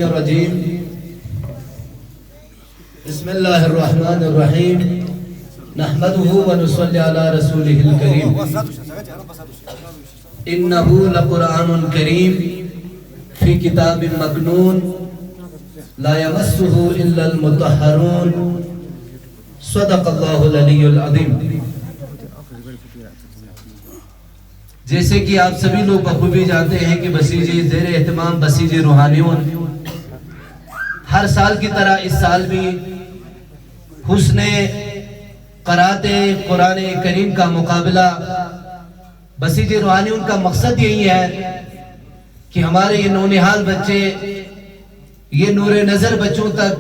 الرجیم بسم اللہ الرحمن الرحیم نحمده ونصلی علی رسوله الکریم انہو لقرآن کریم فی کتاب مکنون لا یمسہ الا المطہرون صدق اللہ العلی العظیم۔ جیسے کہ آپ سبھی لوگ بخوبی جانتے ہیں کہ بسیج زیر اہتمام بسیج روحانیون ہر سال کی طرح اس سال بھی حسن قرأت قرآن کریم کا مقابلہ بسیج روحانیون کا مقصد یہی ہے کہ ہمارے یہ نونہال بچے، یہ نور نظر بچوں تک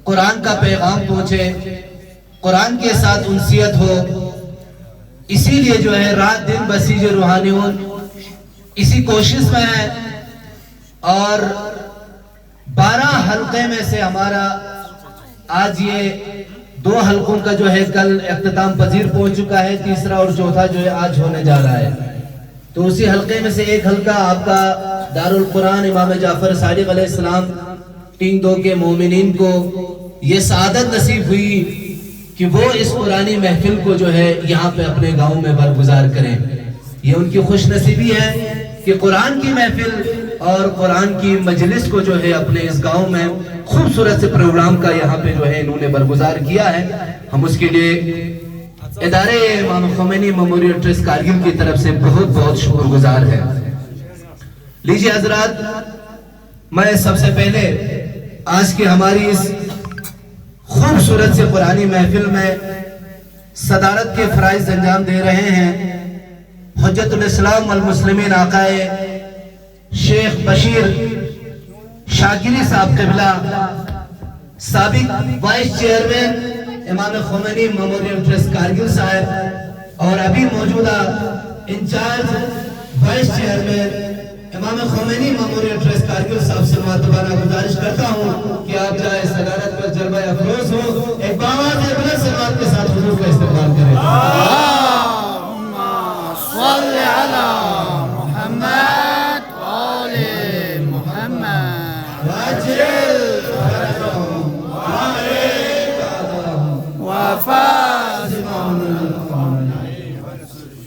قرآن کا پیغام پہنچے، قرآن کے ساتھ انسیت ہو۔ اسی لیے جو ہے رات دن بسیج روحانیون اسی کوشش میں ہے، اور 12 حلقے میں سے ہمارا آج یہ 2 حلقوں کا جو ہے کل اختتام پذیر پہنچ چکا ہے، تیسرا اور چوتھا جو ہے آج ہونے جا رہا ہے۔ تو اسی حلقے میں سے ایک حلقہ آپ کا دارالقرآن امام جعفر صادق علیہ السلام ٹینگ 2 کے مومنین کو یہ سعادت نصیب ہوئی کہ وہ اس قرآنی محفل کو جو ہے یہاں پہ اپنے گاؤں میں برگزار کریں۔ یہ ان کی خوش نصیبی ہے کہ قرآن کی محفل اور قرآن کی مجلس کو جو ہے اپنے اس گاؤں میں خوبصورت سے پروگرام کا یہاں پہ جو ہے انہوں نے برگزار کیا ہے۔ ہم اس کے لیے ادارے امام خمینی میموریل ٹرسٹ کارگل کی طرف سے بہت بہت شکر گزار ہے۔ لیجئے حضرات، میں سب سے پہلے آج کی ہماری اس خوبصورت سے قرآنی محفل میں صدارت کے فرائض انجام دے رہے ہیں حجت الاسلام والمسلمین آقائے شیخ بشیر شاگری صاحب قبلہ، سابق وائس چیئرمین امام خمینی میموریل ٹرسٹ کارگل صاحب، اور ابھی موجودہ انچارج وائس چیئرمین امام خمینی میموریل ٹرسٹ کارگل صاحب سے معتبرہ گزارش کرتا ہوں کہ آپ جائے صدارت پر جلوہ افروز ہو، ایک باواز بلند صلوات کے ساتھ حضور کا استقبال کریں۔ اللہم صلی علی محمد آل محمد واجل فرجہم وفاز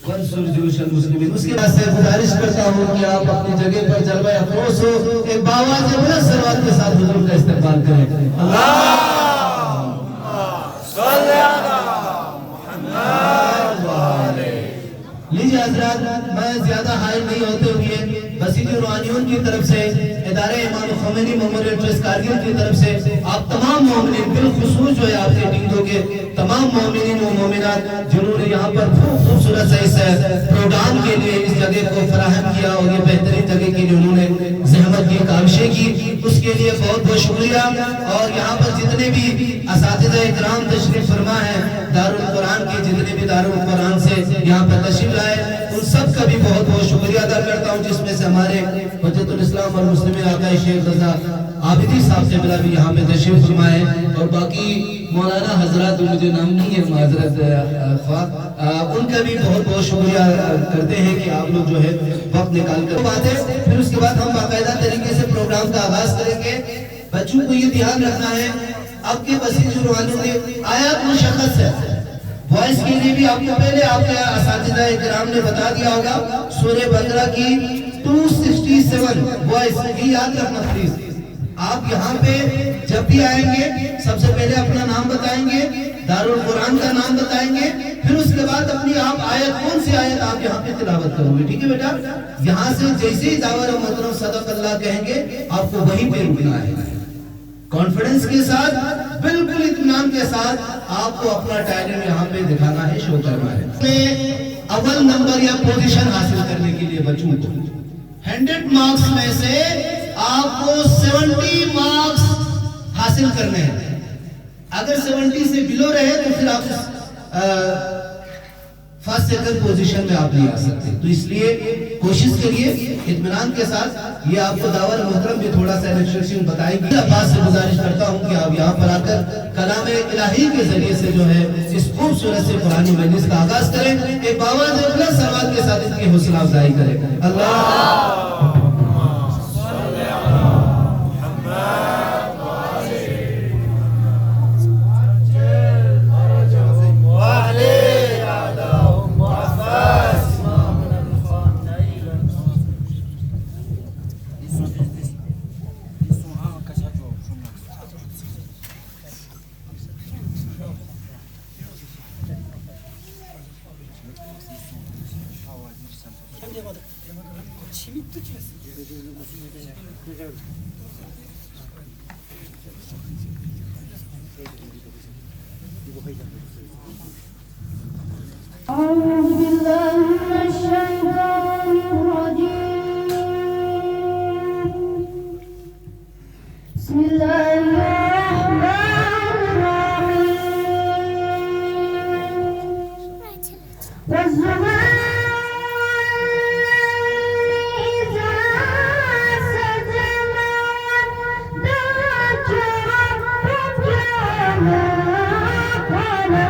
وانصر جیوش المسلمین۔ اس کے بعد سے گزارش کرتا ہوں کہ آپ اپنی جگہ پر جلوہ افروز ہو، ایک باواز بلند صلوات کے ساتھ حضور کا استقبال کریں۔ اللہم صلی علی محمد لیجئے حضرات، میں زیادہ حائل نہیں ہوتے ہوئے بسیج روحانیون کی طرف سے، ادارے امام خمینی میموریل ٹرسٹ کارگل کی طرف سے آپ تمام مومنین، بالخصوص جو ہے آپ کے ٹینگوں کے تمام مومنین و مومنات جنہوں نے یہاں پر خوبصورت سے اس پروگرام کے لیے اس جگہ کو فراہم کیا اور یہ بہترین جگہ کے لیے انہوں نے زحمت کی، کاوشیں کی، اس کے لیے بہت بہت شکریہ۔ اور یہاں پر جتنے بھی اساتذہ اکرام تشریف فرما ہیں دارالقرآن کے، جتنے بھی دارالقرآن سے یہاں پر تشریف لائے، ان سب کا بھی بہت بہت شکریہ ادا کرتا ہوں، جس میں سے ہمارے حجت الاسلام اور مسلمین آقا شیخ رضا عابدی صاحب سے بلا بھی یہاں پہ تشریف فرمائے، اور باقی مولانا حضرات مجھے نام نہیں ہے معذرت خواہ، ان کا بھی بہت بہت شکریہ کرتے ہیں کہ آپ لوگ جو ہے وقت نکال کر بات ہے۔ پھر اس کے بعد ہم باقاعدہ طریقے سے پروگرام کا آغاز کریں گے۔ بچوں کو یہ دھیان رکھنا ہے، اب کے بسیج روحانیون نے آیات مشخص ہے، وائس کے لیے بھی آپ کو پہلے آپ کے اساتذہ اکرام نے بتا دیا ہوگا، سورہ بقرہ کی 267 وائس بھی یاد رکھنا پلیز۔ آپ یہاں پہ جب بھی آئیں گے سب سے پہلے اپنا نام بتائیں گے، دارالقرآن کا نام بتائیں گے، پھر اس کے بعد اپنی آپ آیت، کون سی آیت آپ یہاں پہ تلاوت کرو گے، ٹھیک ہے بیٹا؟ یہاں سے جیسے ہی دعویٰ محترم صدق اللہ کہیں گے آپ کو وہیں پہ رکنا ہے، کانفیڈنس کے ساتھ، بالکل اطمینان کے ساتھ آپ کو اپنا ٹائلنٹ یہاں پہ دکھانا ہے، شو کرنا ہے۔ اول نمبر یا پوزیشن حاصل کرنے کے لیے بچوں کو 100 مارکس میں سے آپ کو 70 مارکس حاصل کرنے ہیں۔ اگر 70 سے بلو رہے تو پھر آپ فرسٹ سیکنڈ پوزیشن میں آپ نہیں آ سکتے، تو اس لیے کوشش کریے اطمینان کے ساتھ۔ یہ آپ کو دعوت محترم بھی تھوڑا سا انسٹرکشن بتائیں گے۔ عباس سے گزارش کرتا ہوں کہ آپ یہاں پر آ کر کلام الہی کے ذریعے سے جو ہے اس خوبصورت سے قرآنی مجلس کا آغاز کریں، ایک باواز بلند صلوات کے ساتھ اس کی حوصلہ افزائی کریں۔ اللہ أعوذ بالله من الشيطان الرجيم بسم الله الرحمن الرحيم والزبير إذا سجى ما ودعك ربك وما قلى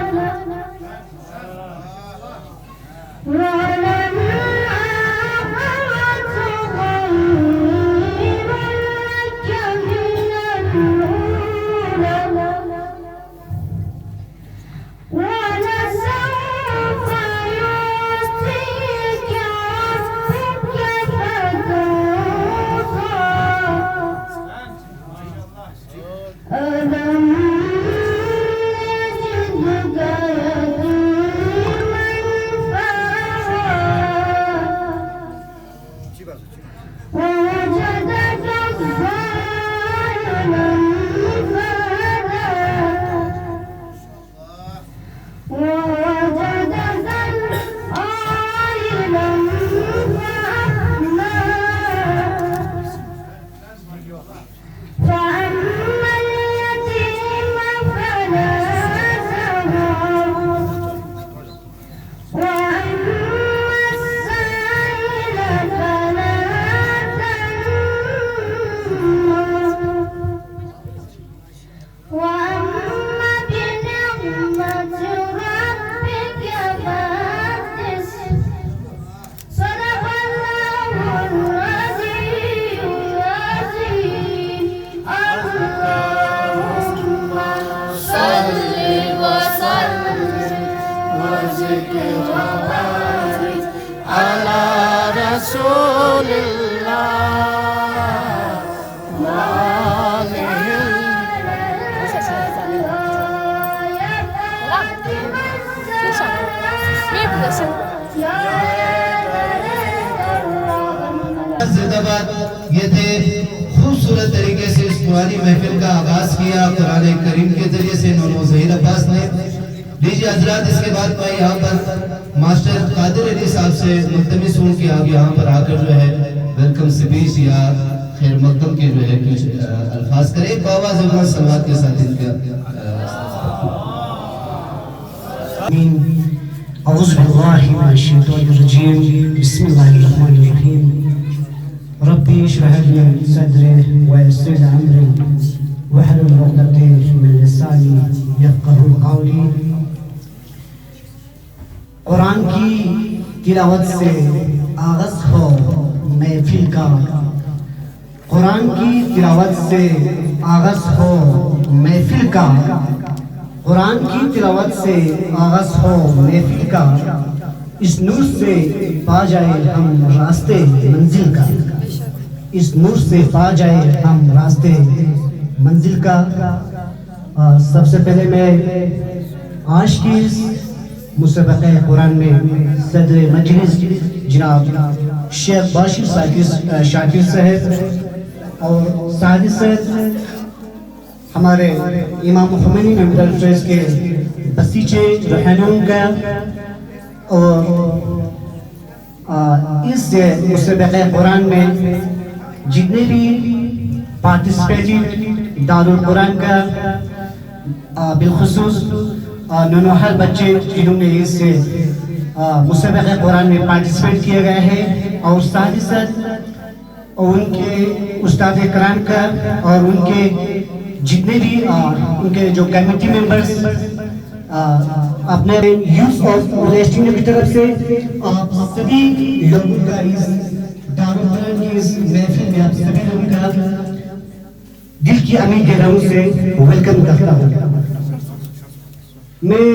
على رسول الله وآله زندہ یہ تھے خوبصورت طریقے سے اس پرانی محفل کا آغاز کیا قرآن کریم کے ذریعے سے نونو ظہیر عباس نے. لیجیے حضرات اس کے بعد میں یہاں پر ماسٹر قادر علی صاحب سے ملتمس ہوں کہ آپ یہاں پر آ کر جو ہے ویلکم سپیچ یا خیر مقدم کے جو ہے کچھ الفاظ کریں. بابا زبان سلوات کے ساتھ ان کا أعوذ بالله من الشيطان الرجيم بسم الله الرحمن الرحيم ربي اشرح لي صدري ويسر لي أمري واحلل عقدة من لساني يفقهوا قولي. قرآن کی تلاوت سے آغاز ہو محفل کا، قرآن کی تلاوت سے آغاز ہو محفل کا، قرآن کی تلاوت سے آغاز ہو محفل کا، اس نور سے پا جائے ہم راستے منزل کا، اس نور سے پا جائے ہم راستے منزل کا. سب سے پہلے میں آج کی مسابقہ قرآن میں صدر مجلس جناب شیخ باشر شاکر صاحب اور سعادی صاحب ہمارے امام خمینی ممبر فیض کے بسیچے رہنم کا، اور اس مسابقہ قرآن میں جتنے بھی پارٹیسپیٹنگ دارالقرآن کا بالخصوص نونوحل بچے جنہوں نے اس مسابقہ قرآن میں پارٹیسپیٹ کیے گئے ہیں، اور ساتھ ہی ساتھ ان کے استاد کرام کا اور ان کے جتنے بھی ان کے جو کمیٹی ممبرز اپنے یوز آف ریسٹنگ کی طرف سے آپ سبھی لوگوں کا اس دارالقرآن کی اس محفل میں آپ سبھی لوگوں کا دل کی امید گہراؤں سے ویلکم کرتا ہوں. میں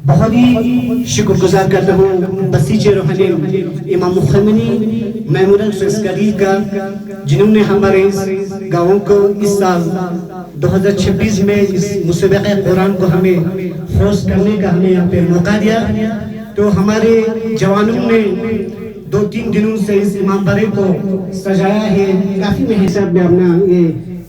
بہت ہی شکر گزار کرتا ہوں بسیچ روحانی امام خمینی میموریل سنسکاری کا، جنہوں نے ہمارے اس گاؤں کو اس سال 2026 میں اس مسابقہ قرآن کو ہمیں ہوسٹ کرنے کا ہمیں یہاں پہ موقع دیا. تو ہمارے جوانوں نے 2-3 دنوں سے اس امام بارے کو سجایا ہے. کافی میں حساب میں اپنا یہ